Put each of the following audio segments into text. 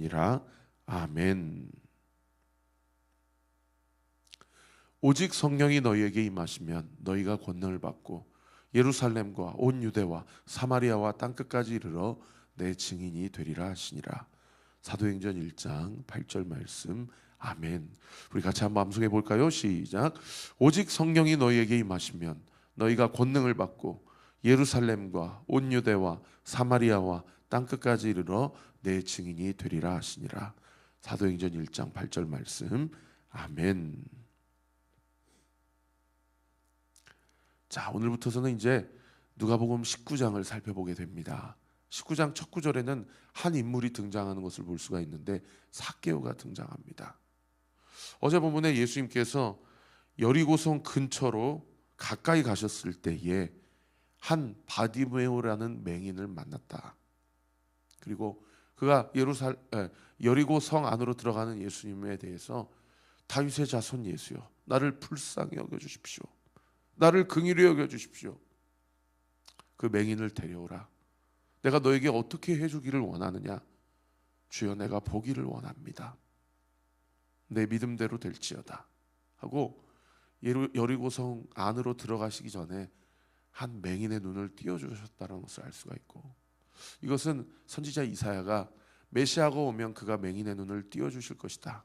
하시니라. 아멘. 오직 성령이 너희에게 임하시면 너희가 권능을 받고 예루살렘과 온 유대와 사마리아와 땅끝까지 이르러 내 증인이 되리라 하시니라. 사도행전 1장 8절 말씀. 아멘. 우리 같이 한번 암송해 볼까요? 시작. 오직 성령이 너희에게 임하시면 너희가 권능을 받고 예루살렘과 온 유대와 사마리아와 땅끝까지 이르러 내 증인이 되리라 하시니라. 사도행전 1장 8절 말씀. 아멘. 자, 오늘부터서는 이제 누가복음 19장을 살펴보게 됩니다. 19장 첫 구절에는 한 인물이 등장하는 것을 볼 수가 있는데 삭개오가 등장합니다. 어제 본문에 예수님께서 여리고성 근처로 가까이 가셨을 때에 한 바디메오라는 맹인을 만났다. 그리고 그가 여리고성 안으로 들어가는 예수님에 대해서 다윗의 자손 예수여, 나를 불쌍히 여겨주십시오. 나를 긍휼히 여겨주십시오. 그 맹인을 데려오라. 내가 너에게 어떻게 해주기를 원하느냐? 주여, 내가 보기를 원합니다. 내 믿음대로 될지어다 하고 여리고성 안으로 들어가시기 전에 한 맹인의 눈을 띄워주셨다는 것을 알 수가 있고, 이것은 선지자 이사야가 메시아가 오면 그가 맹인의 눈을 띄워주실 것이다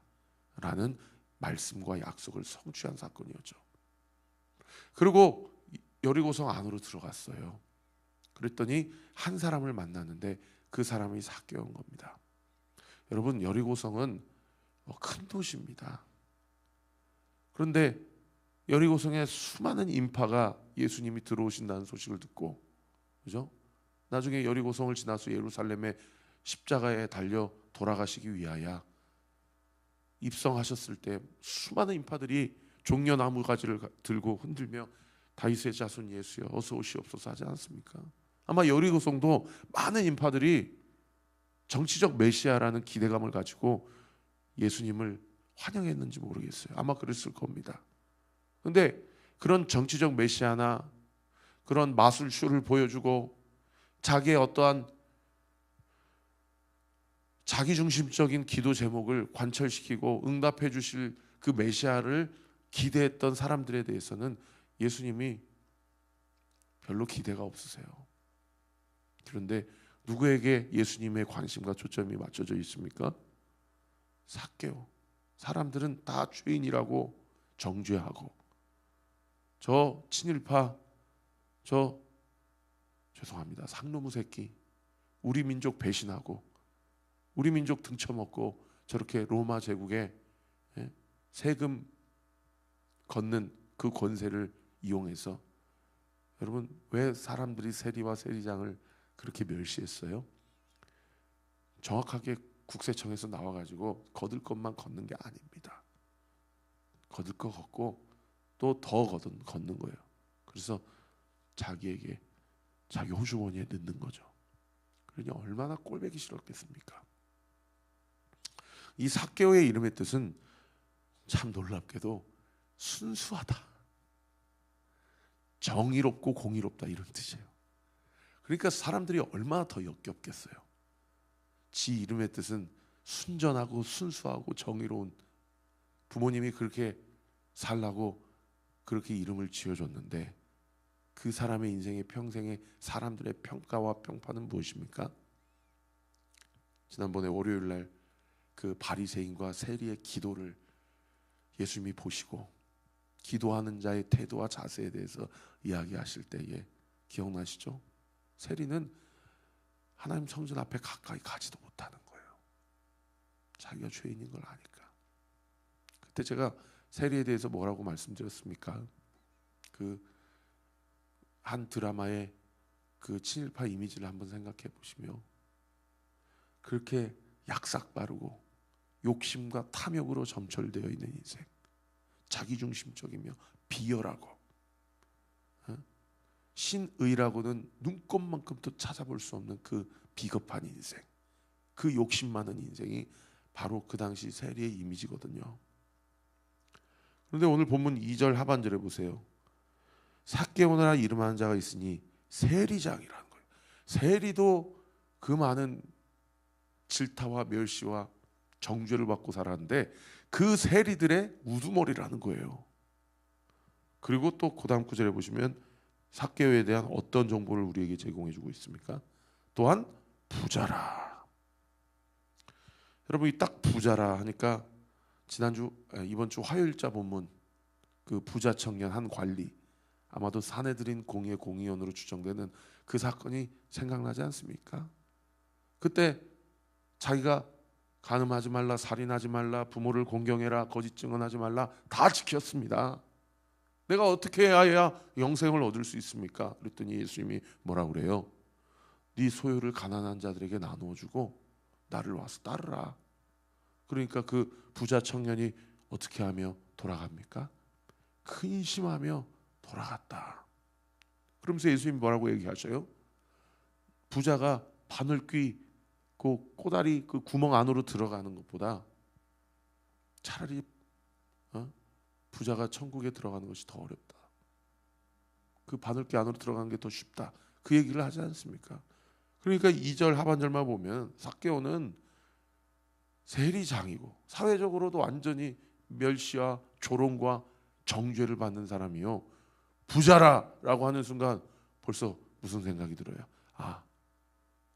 라는 말씀과 약속을 성취한 사건이었죠. 그리고 여리고성 안으로 들어갔어요. 그랬더니 한 사람을 만났는데 그 사람이 삭개오인 겁니다. 여러분, 여리고성은 큰 도시입니다. 그런데 여리고성에 수많은 인파가 예수님이 들어오신다는 소식을 듣고, 그죠? 나중에 여리고성을 지나서 예루살렘의 십자가에 달려 돌아가시기 위하여 입성하셨을 때 수많은 인파들이 종려나무 가지를 들고 흔들며 다윗의 자손 예수여 어서 오시옵소서 하지 않습니까? 아마 여리고성도 많은 인파들이 정치적 메시아라는 기대감을 가지고 예수님을 환영했는지 모르겠어요. 아마 그랬을 겁니다. 그런데 그런 정치적 메시아나 그런 마술쇼를 보여주고 자기의 어떠한 자기중심적인 기도 제목을 관철시키고 응답해 주실 그 메시아를 기대했던 사람들에 대해서는 예수님이 별로 기대가 없으세요. 그런데 누구에게 예수님의 관심과 초점이 맞춰져 있습니까? 삭개오. 사람들은 다 죄인이라고 정죄하고, 저 친일파, 저 죄송합니다, 상놈의 새끼, 우리 민족 배신하고 우리 민족 등쳐먹고 저렇게 로마 제국에 세금 걷는 그 권세를 이용해서, 여러분 왜 사람들이 세리와 세리장을 그렇게 멸시했어요? 정확하게 국세청에서 나와가지고 거들 것만 걷는 게 아닙니다. 거들 거 걷고 또 더 걷는 거예요. 그래서 자기에게 자기 호주머니에 넣는 거죠. 그러니 얼마나 꼴보기 싫었겠습니까? 이 삭개오의 이름의 뜻은 참 놀랍게도 순수하다, 정의롭고 공의롭다 이런 뜻이에요. 그러니까 사람들이 얼마나 더 역겹겠어요. 지 이름의 뜻은 순전하고 순수하고 정의로운, 부모님이 그렇게 살라고 그렇게 이름을 지어줬는데 그 사람의 인생의 평생의 사람들의 평가와 평판은 무엇입니까? 지난번에 월요일날 그 바리새인과 세리의 기도를 예수님이 보시고 기도하는 자의 태도와 자세에 대해서 이야기하실 때에 기억나시죠? 세리는 하나님 성전 앞에 가까이 가지도 못하는 거예요. 자기가 죄인인 걸 아니까. 그때 제가 세리에 대해서 뭐라고 말씀드렸습니까? 그 한 드라마의 그 친일파 이미지를 한번 생각해 보시며, 그렇게 약삭 빠르고 욕심과 탐욕으로 점철되어 있는 인생, 자기중심적이며 비열하고 신의라고는 눈꼽만큼도 찾아볼 수 없는 그 비겁한 인생, 그 욕심 많은 인생이 바로 그 당시 세리의 이미지거든요. 그런데 오늘 본문 2절 하반절에 보세요. 삭개오라 이름하는 자가 있으니 세리장이라는 거예요. 세리도 그 많은 질타와 멸시와 정죄를 받고 살았는데 그 세리들의 우두머리라는 거예요. 그리고 또 그다음 구절에 보시면 삭개오에 대한 어떤 정보를 우리에게 제공해주고 있습니까? 또한 부자라. 여러분, 이 딱 부자라 하니까 이번 주 화요일자 본문 그 부자 청년 한 관리, 아마도 사내들인 공의 공의원으로 추정되는 그 사건이 생각나지 않습니까? 그때 자기가 간음하지 말라, 살인하지 말라, 부모를 공경해라, 거짓 증언하지 말라 다 지켰습니다. 내가 어떻게 해야 영생을 얻을 수 있습니까? 그랬더니 예수님이 뭐라 그래요? 네 소유를 가난한 자들에게 나누어 주고 나를 와서 따르라. 그러니까 그 부자 청년이 어떻게 하며 돌아갑니까? 근심하며 돌아갔다. 그러면서 예수님이 뭐라고 얘기하셔요? 부자가 바늘귀 그 꼬다리 그 구멍 안으로 들어가는 것보다 차라리 부자가 천국에 들어가는 것이 더 어렵다. 그 바늘귀 안으로 들어가는 게 더 쉽다. 그 얘기를 하지 않습니까? 그러니까 2절 하반절만 보면 삭개오는 세리장이고 사회적으로도 완전히 멸시와 조롱과 정죄를 받는 사람이요, 부자라라고 하는 순간 벌써 무슨 생각이 들어요? 아,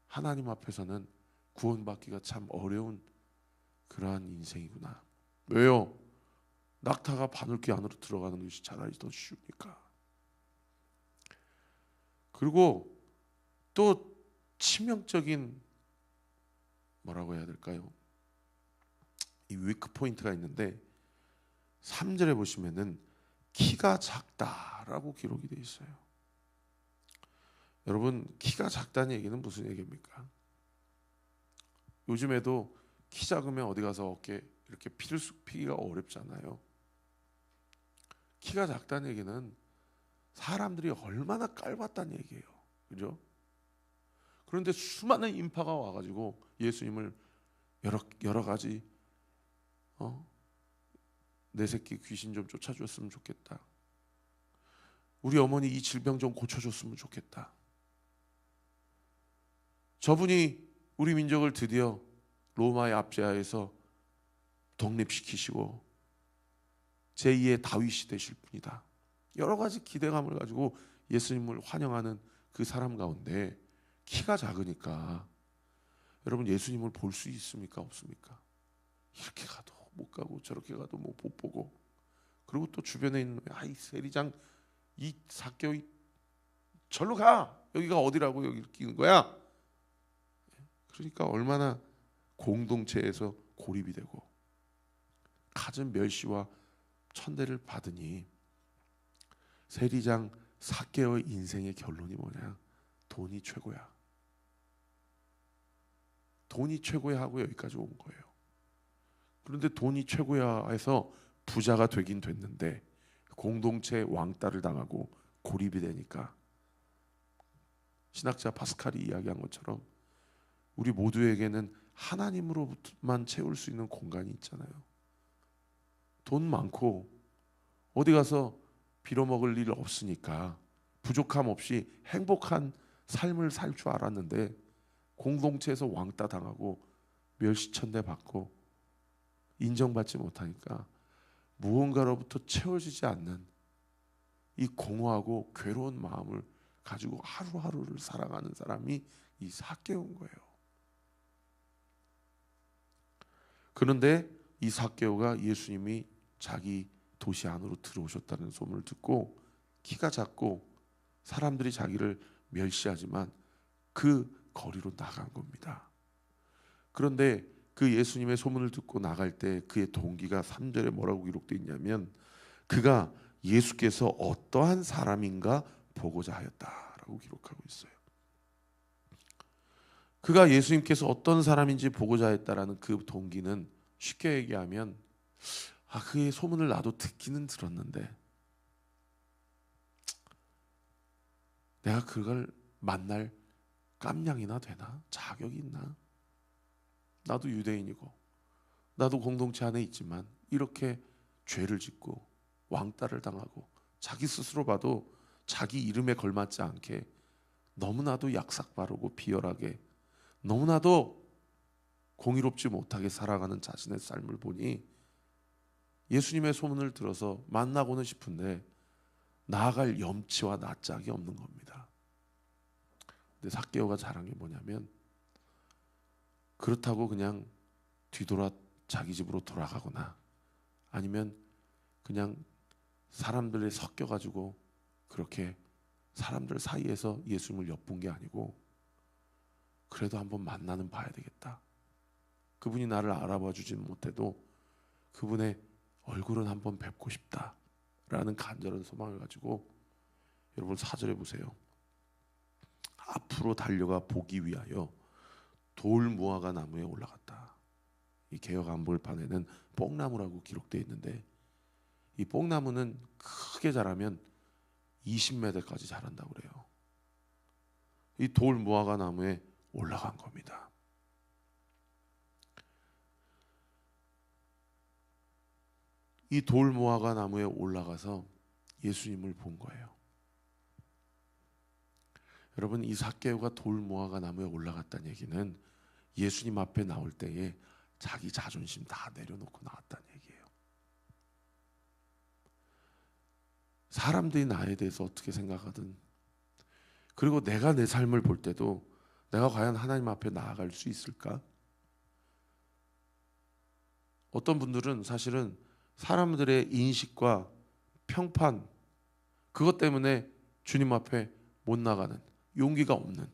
하나님 앞에서는 구원받기가 참 어려운 그러한 인생이구나. 왜요? 낙타가 바늘귀 안으로 들어가는 것이 차라리 더 쉬우니까. 그리고 또 치명적인 뭐라고 해야 될까요? 이 위크 포인트가 있는데 3절에 보시면은 키가 작다라고 기록이 되어 있어요. 여러분, 키가 작다는 얘기는 무슨 얘기입니까? 요즘에도 키 작으면 어디 가서 어깨 이렇게 피를 쑥 피기가 어렵잖아요. 키가 작다는 얘기는 사람들이 얼마나 깔봤다는 얘기예요. 그죠? 그런데 수많은 인파가 와가지고 예수님을 여러 가지 내 새끼 귀신 좀 쫓아줬으면 좋겠다. 우리 어머니 이 질병 좀 고쳐줬으면 좋겠다. 저분이 우리 민족을 드디어 로마의 압제하에서 독립시키시고 제2의 다윗이 되실 분이다. 여러 가지 기대감을 가지고 예수님을 환영하는 그 사람 가운데 키가 작으니까 여러분, 예수님을 볼 수 있습니까? 없습니까? 이렇게 가도 못 가고 저렇게 가도 못 보고, 그리고 또 주변에 있는 이 세리장 이 삭개오 절로 가, 여기가 어디라고 여기 끼는 거야? 그러니까 얼마나 공동체에서 고립이 되고 갖은 멸시와 천대를 받으니 세리장 삭개오의 인생의 결론이 뭐냐? 돈이 최고야. 돈이 최고야 하고 여기까지 온 거예요. 그런데 돈이 최고야 해서 부자가 되긴 됐는데 공동체 왕따를 당하고 고립이 되니까 신학자 파스칼이 이야기한 것처럼 우리 모두에게는 하나님으로부터만 채울 수 있는 공간이 있잖아요. 돈 많고 어디 가서 빌어먹을 일 없으니까 부족함 없이 행복한 삶을 살 줄 알았는데 공동체에서 왕따 당하고 멸시천대 받고 인정받지 못하니까 무언가로부터 채워지지 않는 이 공허하고 괴로운 마음을 가지고 하루하루를 살아가는 사람이 이 삭개오인 거예요. 그런데 이 삭개오가 예수님이 자기 도시 안으로 들어오셨다는 소문을 듣고 키가 작고 사람들이 자기를 멸시하지만 그 거리로 나간 겁니다. 그런데 그 예수님의 소문을 듣고 나갈 때 그의 동기가 3절에 뭐라고 기록되어 있냐면 그가 예수께서 어떠한 사람인가 보고자 하였다라고 기록하고 있어요. 그가 예수님께서 어떤 사람인지 보고자 했다라는 그 동기는 쉽게 얘기하면 그의 소문을 나도 듣기는 들었는데 내가 그걸 만날 깜냥이나 되나? 자격이 있나? 나도 유대인이고 나도 공동체 안에 있지만 이렇게 죄를 짓고 왕따를 당하고 자기 스스로 봐도 자기 이름에 걸맞지 않게 너무나도 약삭 바르고 비열하게 너무나도 공의롭지 못하게 살아가는 자신의 삶을 보니 예수님의 소문을 들어서 만나고는 싶은데 나아갈 염치와 낯짝이 없는 겁니다. 근데 삭개오가 잘한 게 뭐냐면 그렇다고 그냥 뒤돌아 자기 집으로 돌아가거나 아니면 그냥 사람들에 섞여가지고 그렇게 사람들 사이에서 예수님을 엿본 게 아니고 그래도 한번 만나는 봐야 되겠다. 그분이 나를 알아봐 주지는 못해도 그분의 얼굴은 한번 뵙고 싶다라는 간절한 소망을 가지고 여러분 4절에 보세요. 앞으로 달려가 보기 위하여 돌 무화과 나무에 올라갔다. 이 개역 안볼판에는 뽕나무라고 기록되어 있는데 이 뽕나무는 크게 자라면 20m까지 자란다고 그래요. 이 돌 무화과 나무에 올라간 겁니다. 이 돌 무화과 나무에 올라가서 예수님을 본 거예요. 여러분 이 삭개오가 돌 무화과 나무에 올라갔다는 얘기는 예수님 앞에 나올 때에 자기 자존심 다 내려놓고 나왔다는 얘기예요. 사람들이 나에 대해서 어떻게 생각하든 그리고 내가 내 삶을 볼 때도 내가 과연 하나님 앞에 나아갈 수 있을까? 어떤 분들은 사실은 사람들의 인식과 평판 그것 때문에 주님 앞에 못 나가는 용기가 없는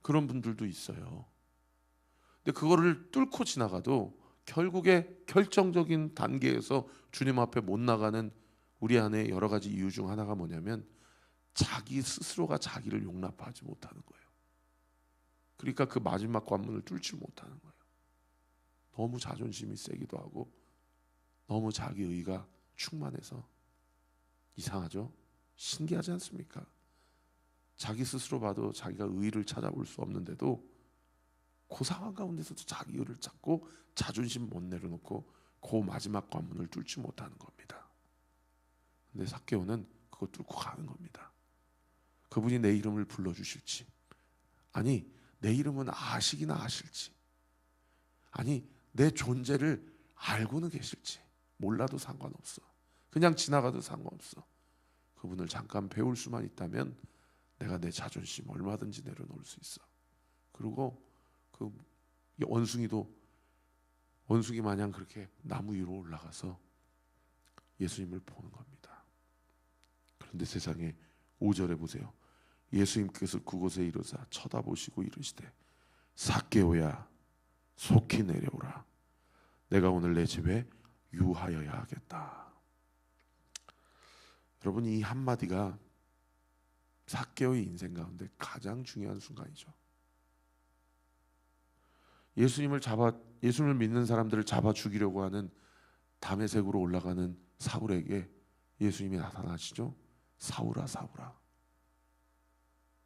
그런 분들도 있어요. 근데 그거를 뚫고 지나가도 결국에 결정적인 단계에서 주님 앞에 못 나가는 우리 안에 여러 가지 이유 중 하나가 뭐냐면 자기 스스로가 자기를 용납하지 못하는 거예요. 그러니까 그 마지막 관문을 뚫지 못하는 거예요. 너무 자존심이 세기도 하고 너무 자기 의가 충만해서 이상하죠? 신기하지 않습니까? 자기 스스로 봐도 자기가 의를 찾아볼 수 없는데도 그 상황 가운데서도 자기 의를 찾고 자존심 못 내려놓고 그 마지막 관문을 뚫지 못하는 겁니다. 근데 삭개오는 그거 뚫고 가는 겁니다. 그분이 내 이름을 불러주실지 아니 내 이름은 아시기나 아실지 아니 내 존재를 알고는 계실지 몰라도 상관없어. 그냥 지나가도 상관없어. 그분을 잠깐 배울 수만 있다면 내가 내 자존심 얼마든지 내려놓을 수 있어. 그리고 그 원숭이도 원숭이 마냥 그렇게 나무 위로 올라가서 예수님을 보는 겁니다. 그런데 세상에 5절에 보세요. 예수님께서 그곳에 이르사 쳐다보시고 이르시되 삭개오야 속히 내려오라. 내가 오늘 내 집에 유하여야 하겠다. 여러분 이 한마디가 삭개오의 인생 가운데 가장 중요한 순간이죠. 예수님을 믿는 사람들을 잡아 죽이려고 하는 다메섹으로 올라가는 사울에게 예수님이 나타나시죠. 사울아 사울아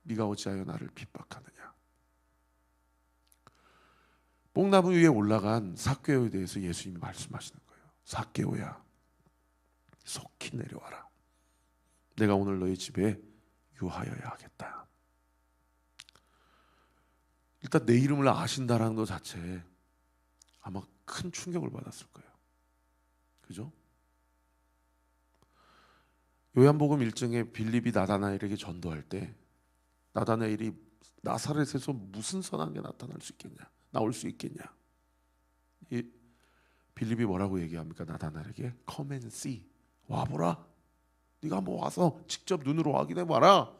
네가 어찌하여 나를 핍박하느냐. 뽕나무 위에 올라간 삭개오에 대해서 예수님이 말씀하시는 거예요. 삭개오야 속히 내려와라. 내가 오늘 너희 집에 유하여야 하겠다. 일단 내 이름을 아신다라는 것 자체에 아마 큰 충격을 받았을 거예요. 그죠? 요한복음 1장에 빌립이 나다나엘에게 전도할 때 나다나엘이 나사렛에서 무슨 선한 게 나올 수 있겠냐. 이 빌립이 뭐라고 얘기합니까? 나다나엘에게 Come and see. 와보라. 네가 한번 와서 직접 눈으로 확인해 봐라.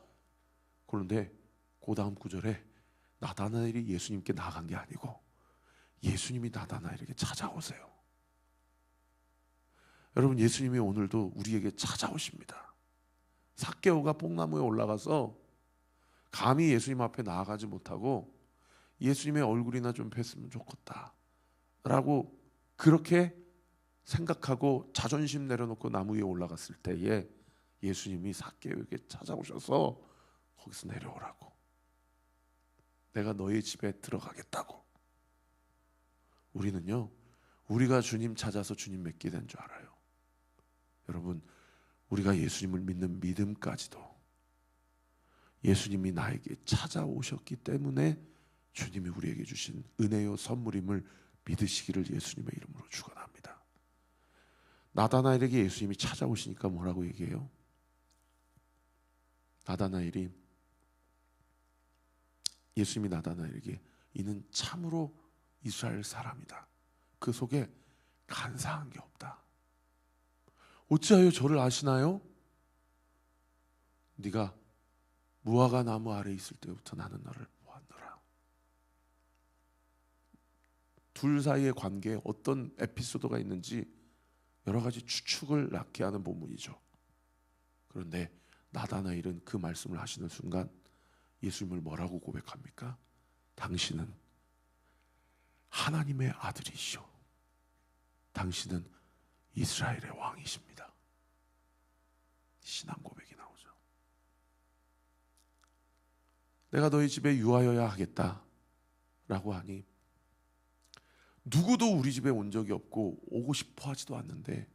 그런데 그 다음 구절에 나다나엘이 예수님께 나간 게 아니고 예수님이 나다나엘에게 찾아오세요. 여러분 예수님이 오늘도 우리에게 찾아오십니다. 삭개오가 뽕나무에 올라가서 감히 예수님 앞에 나아가지 못하고 예수님의 얼굴이나 좀 뵀으면 좋겠다 라고 그렇게 생각하고 자존심 내려놓고 나무 위에 올라갔을 때에 예수님이 삭개오에게 찾아오셔서 거기서 내려오라고, 내가 너희 집에 들어가겠다고. 우리는요 우리가 주님 찾아서 주님 맺게 된 줄 알아요. 여러분 우리가 예수님을 믿는 믿음까지도 예수님이 나에게 찾아오셨기 때문에 주님이 우리에게 주신 은혜요 선물임을 믿으시기를 예수님의 이름으로 축원합니다. 나다나엘에게 예수님이 찾아오시니까 뭐라고 얘기해요? 나다나엘이, 예수님이 나다나엘에게 이는 참으로 이스라엘 사람이다. 그 속에 간사한 게 없다. 어찌하여 저를 아시나요? 네가 무화과 나무 아래 있을 때부터 나는 너를 보았노라. 둘 사이의 관계에 어떤 에피소드가 있는지 여러 가지 추측을 낳게 하는 본문이죠. 그런데 나다나엘은 그 말씀을 하시는 순간 예수님을 뭐라고 고백합니까? 당신은 하나님의 아들이시오. 당신은 이스라엘의 왕이십니다. 신앙 고백이 나오죠. 내가 너희 집에 유하여야 하겠다 라고 하니 누구도 우리 집에 온 적이 없고 오고 싶어 하지도 않는데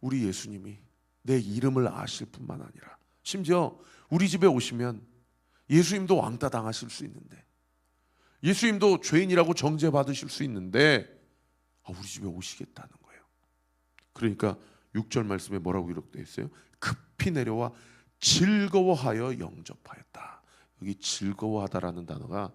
우리 예수님이 내 이름을 아실 뿐만 아니라 심지어 우리 집에 오시면 예수님도 왕따 당하실 수 있는데, 예수님도 죄인이라고 정죄받으실 수 있는데 우리 집에 오시겠다는 거예요. 그러니까 6절 말씀에 뭐라고 기록되어 있어요? 급히 내려와 즐거워하여 영접하였다. 여기 즐거워하다라는 단어가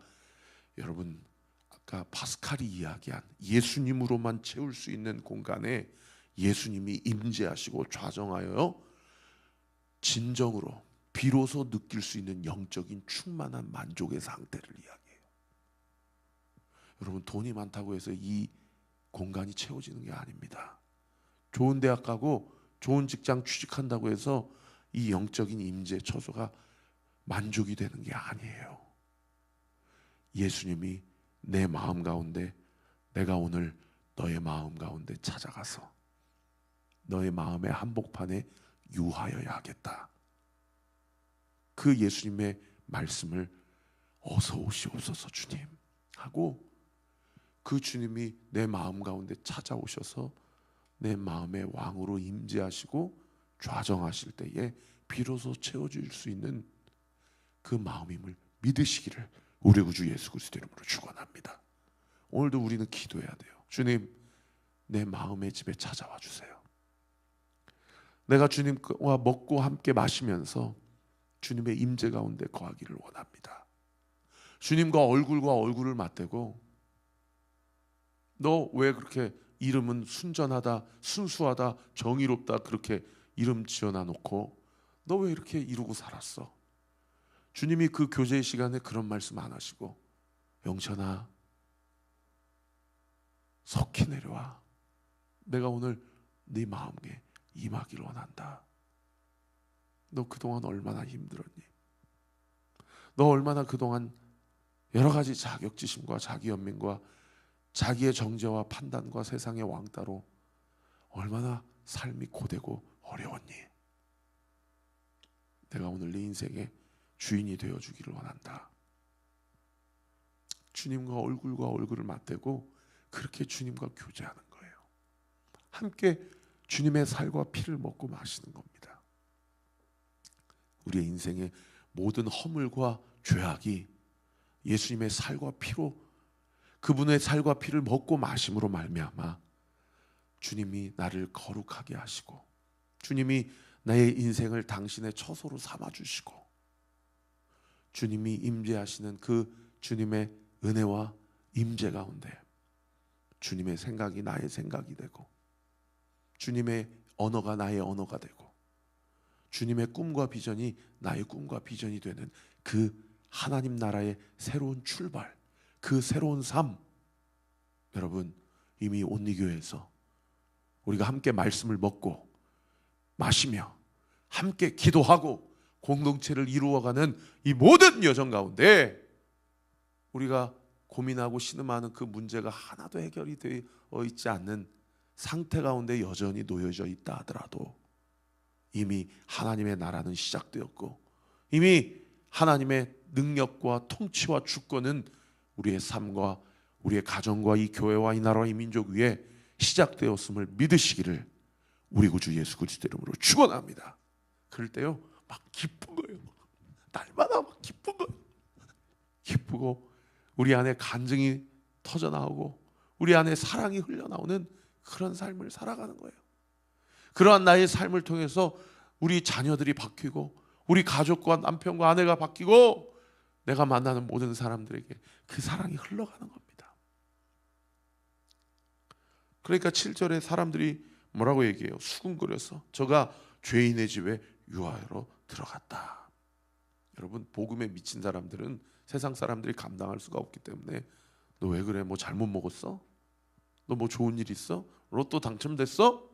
여러분 아까 파스칼이 이야기한 예수님으로만 채울 수 있는 공간에 예수님이 임재하시고 좌정하여 진정으로 비로소 느낄 수 있는 영적인 충만한 만족의 상태를 이야기해요. 여러분 돈이 많다고 해서 이 공간이 채워지는 게 아닙니다. 좋은 대학 가고 좋은 직장 취직한다고 해서 이 영적인 임재 처소가 만족이 되는 게 아니에요. 예수님이 내 마음 가운데, 내가 오늘 너의 마음 가운데 찾아가서 너의 마음의 한복판에 유하여야 하겠다. 그 예수님의 말씀을 어서 오시옵소서 주님 하고 그 주님이 내 마음 가운데 찾아오셔서 내 마음의 왕으로 임재하시고 좌정하실 때에 비로소 채워질 수 있는 그 마음임을 믿으시기를 우리 구주 예수 그리스도 이름으로 축원합니다. 오늘도 우리는 기도해야 돼요. 주님, 내 마음의 집에 찾아와 주세요. 내가 주님과 먹고 함께 마시면서 주님의 임재 가운데 거하기를 원합니다. 주님과 얼굴과 얼굴을 맞대고 너 왜 그렇게 이름은 순전하다, 순수하다, 정의롭다 그렇게 이름 지어놔 놓고 너 왜 이렇게 이루고 살았어? 주님이 그 교제의 시간에 그런 말씀 안 하시고 영천아 석히 내려와. 내가 오늘 네 마음에 임하기를 원한다. 너 그동안 얼마나 힘들었니? 너 얼마나 그동안 여러 가지 자격지심과 자기연민과 자기의 정죄와 판단과 세상의 왕따로 얼마나 삶이 고되고 어려웠니? 내가 오늘 네 인생의 주인이 되어주기를 원한다. 주님과 얼굴과 얼굴을 맞대고 그렇게 주님과 교제하는 거예요. 함께 주님의 살과 피를 먹고 마시는 겁니다. 우리의 인생의 모든 허물과 죄악이 예수님의 살과 피로, 그분의 살과 피를 먹고 마심으로 말미암아 주님이 나를 거룩하게 하시고 주님이 나의 인생을 당신의 처소로 삼아주시고 주님이 임재하시는 그 주님의 은혜와 임재 가운데 주님의 생각이 나의 생각이 되고 주님의 언어가 나의 언어가 되고 주님의 꿈과 비전이 나의 꿈과 비전이 되는 그 하나님 나라의 새로운 출발, 그 새로운 삶, 여러분 이미 온리교회에서 우리가 함께 말씀을 먹고 마시며 함께 기도하고 공동체를 이루어가는 이 모든 여정 가운데 우리가 고민하고 신음하는 그 문제가 하나도 해결이 되어 있지 않는 상태 가운데 여전히 놓여져 있다 하더라도 이미 하나님의 나라는 시작되었고 이미 하나님의 능력과 통치와 주권은 우리의 삶과 우리의 가정과 이 교회와 이 나라와 이 민족 위에 시작되었음을 믿으시기를 우리 구주 예수 그리스도 이름으로 축원합니다. 그럴 때요 막 기쁜 거예요. 날마다 막 기쁜 거예요. 기쁘고 우리 안에 간증이 터져나오고 우리 안에 사랑이 흘러나오는 그런 삶을 살아가는 거예요. 그러한 나의 삶을 통해서 우리 자녀들이 바뀌고 우리 가족과 남편과 아내가 바뀌고 내가 만나는 모든 사람들에게 그 사랑이 흘러가는 겁니다. 그러니까 7절에 사람들이 뭐라고 얘기해요? 수군거려서 저가 죄인의 집에 유하여로 들어갔다. 여러분, 복음에 미친 사람들은 세상 사람들이 감당할 수가 없기 때문에 너 왜 그래? 뭐 잘못 먹었어? 너 뭐 좋은 일 있어? 로또 당첨됐어?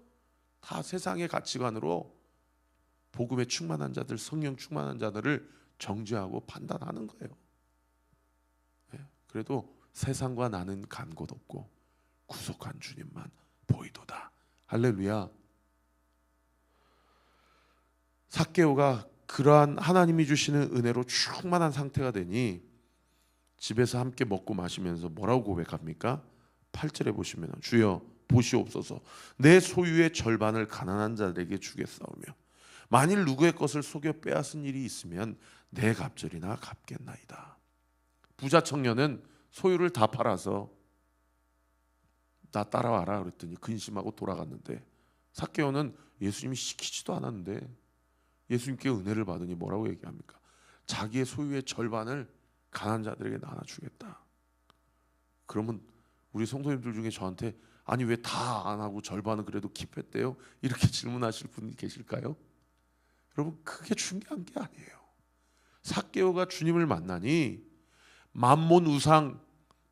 다 세상의 가치관으로 복음에 충만한 자들, 성령 충만한 자들을 정죄하고 판단하는 거예요. 그래도 세상과 나는 간 곳 없고 구속한 주님만 보이도다. 할렐루야. 삭개오가 그러한 하나님이 주시는 은혜로 충만한 상태가 되니 집에서 함께 먹고 마시면서 뭐라고 고백합니까? 8절에 보시면 주여 보시옵소서 내 소유의 절반을 가난한 자들에게 주겠사오며 만일 누구의 것을 속여 빼앗은 일이 있으면 내 갑절이나 갚겠나이다. 부자 청년은 소유를 다 팔아서 나 따라와라 그랬더니 근심하고 돌아갔는데 삭개오는 예수님이 시키지도 않았는데 예수님께 은혜를 받으니 뭐라고 얘기합니까? 자기의 소유의 절반을 가난한 자들에게 나눠주겠다. 그러면 우리 성도님들 중에 저한테 아니 왜 다 안 하고 절반은 그래도 킵했대요? 이렇게 질문하실 분이 계실까요? 여러분, 그게 중요한 게 아니에요. 삭개오가 주님을 만나니 만몬 우상,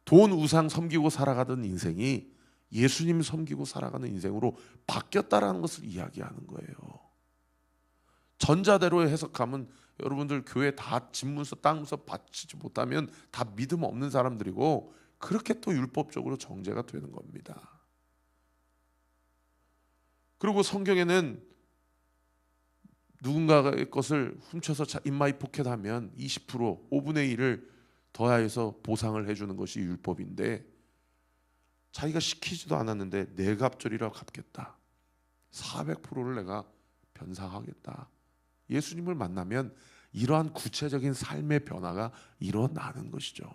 돈 우상 섬기고 살아가던 인생이 예수님 섬기고 살아가는 인생으로 바뀌었다라는 것을 이야기하는 거예요. 전자대로 해석하면 여러분들 교회 다 집문서 땅문서 바치지 못하면 다 믿음 없는 사람들이고 그렇게 또 율법적으로 정죄가 되는 겁니다. 그리고 성경에는 누군가의 것을 훔쳐서 인마이 포켓하면 20% 5분의 1을 더하여서 보상을 해주는 것이 율법인데 자기가 시키지도 않았는데 내 갑절이라고 갚겠다. 400%를 내가 변상하겠다. 예수님을 만나면 이러한 구체적인 삶의 변화가 일어나는 것이죠.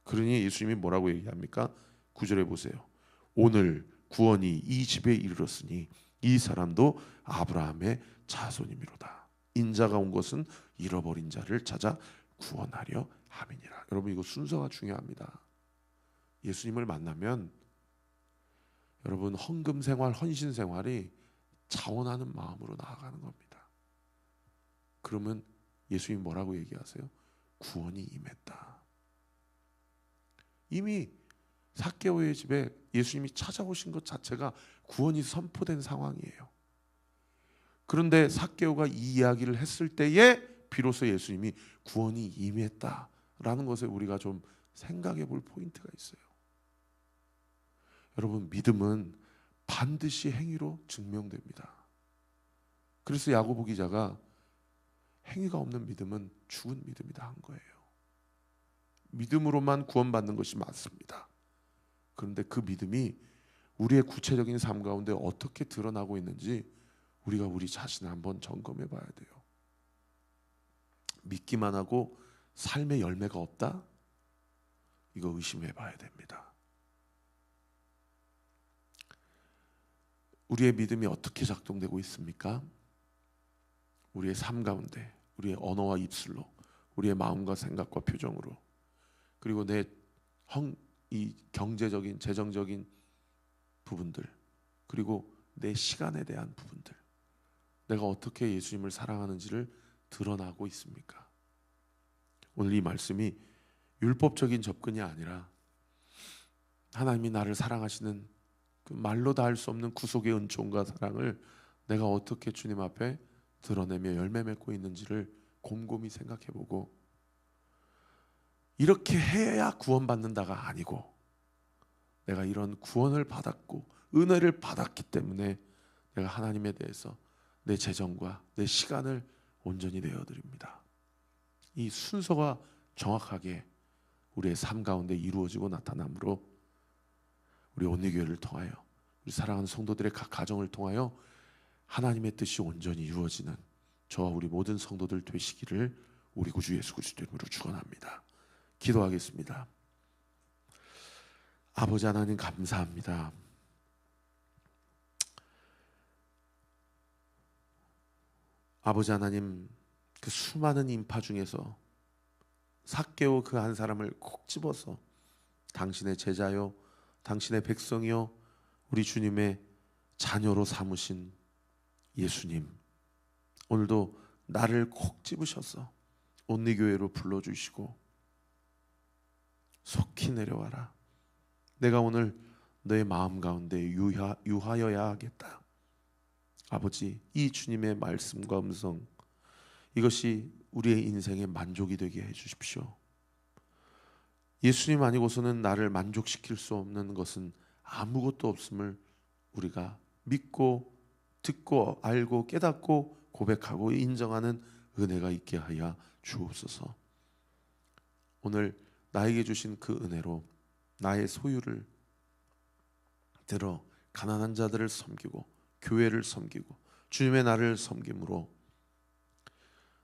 그러니 예수님이 뭐라고 얘기합니까? 9절에 보세요. 오늘 구원이 이 집에 이르렀으니 이 사람도 아브라함의 자손이미로다. 인자가 온 것은 잃어버린 자를 찾아 구원하려 함이니라. 여러분, 이거 순서가 중요합니다. 예수님을 만나면 여러분 헌금 생활, 헌신 생활이 자원하는 마음으로 나아가는 겁니다. 그러면 예수님이 뭐라고 얘기하세요? 구원이 임했다. 이미 삭개오의 집에 예수님이 찾아오신 것 자체가 구원이 선포된 상황이에요. 그런데 삭개오가 이 이야기를 했을 때에 비로소 예수님이 구원이 임했다라는 것에 우리가 좀 생각해 볼 포인트가 있어요. 여러분, 믿음은 반드시 행위로 증명됩니다. 그래서 야고보 기자가 행위가 없는 믿음은 죽은 믿음이다 한 거예요. 믿음으로만 구원받는 것이 맞습니다. 그런데 그 믿음이 우리의 구체적인 삶 가운데 어떻게 드러나고 있는지 우리가 우리 자신을 한번 점검해 봐야 돼요. 믿기만 하고 삶의 열매가 없다? 이거 의심해 봐야 됩니다. 우리의 믿음이 어떻게 작동되고 있습니까? 우리의 삶 가운데, 우리의 언어와 입술로, 우리의 마음과 생각과 표정으로, 그리고 이 경제적인, 재정적인 부분들, 그리고 내 시간에 대한 부분들, 내가 어떻게 예수님을 사랑하는지를 드러나고 있습니까? 오늘 이 말씀이 율법적인 접근이 아니라 하나님이 나를 사랑하시는 그 말로 다 할 수 없는 구속의 은총과 사랑을 내가 어떻게 주님 앞에 드러내며 열매 맺고 있는지를 곰곰이 생각해보고, 이렇게 해야 구원받는다가 아니고 내가 이런 구원을 받았고 은혜를 받았기 때문에 내가 하나님에 대해서 내 재정과 내 시간을 온전히 내어드립니다. 이 순서가 정확하게 우리의 삶 가운데 이루어지고 나타나므로 우리 온리교회를 통하여, 우리 사랑하는 성도들의 각 가정을 통하여 하나님의 뜻이 온전히 이루어지는 저와 우리 모든 성도들 되시기를 우리 구주 예수 그리스도 이름으로 축원합니다. 기도하겠습니다. 아버지 하나님 감사합니다. 아버지 하나님, 그 수많은 인파 중에서 삭개오 그 한 사람을 콕 집어서 당신의 제자요, 당신의 백성이요, 우리 주님의 자녀로 삼으신 예수님, 오늘도 나를 콕 집으셔서 온리교회로 불러주시고 속히 내려와라. 내가 오늘 너의 마음 가운데 유하여야 하겠다. 아버지, 이 주님의 말씀과 음성, 이것이 우리의 인생의 만족이 되게 해주십시오. 예수님 아니고서는 나를 만족시킬 수 없는 것은 아무것도 없음을 우리가 믿고 듣고 알고 깨닫고 고백하고 인정하는 은혜가 있게 하여 주옵소서. 오늘 나에게 주신 그 은혜로 나의 소유를 들어 가난한 자들을 섬기고 교회를 섬기고 주님의 나를 섬김으로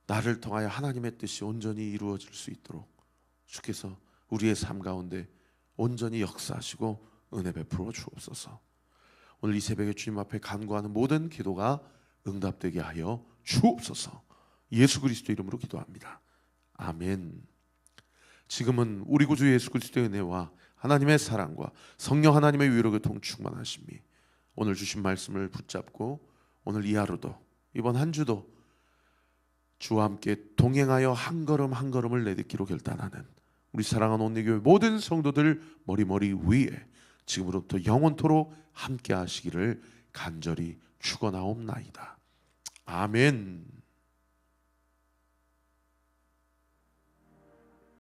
나를 통하여 하나님의 뜻이 온전히 이루어질 수 있도록 주께서 우리의 삶 가운데 온전히 역사하시고 은혜 베풀어 주옵소서. 오늘 이 새벽에 주님 앞에 간구하는 모든 기도가 응답되게 하여 주옵소서. 예수 그리스도 이름으로 기도합니다. 아멘. 지금은 우리 구주 예수 그리스도의 은혜와 하나님의 사랑과 성령 하나님의 위로 교통 충만하심이 오늘 주신 말씀을 붙잡고 오늘 이 하루도 이번 한 주도 주와 함께 동행하여 한 걸음 한 걸음을 내딛기로 결단하는 우리 사랑하는 온리교회 모든 성도들 머리머리 위에 지금으로부터 영원토록 함께 하시기를 간절히 축원하옵나이다. 아멘.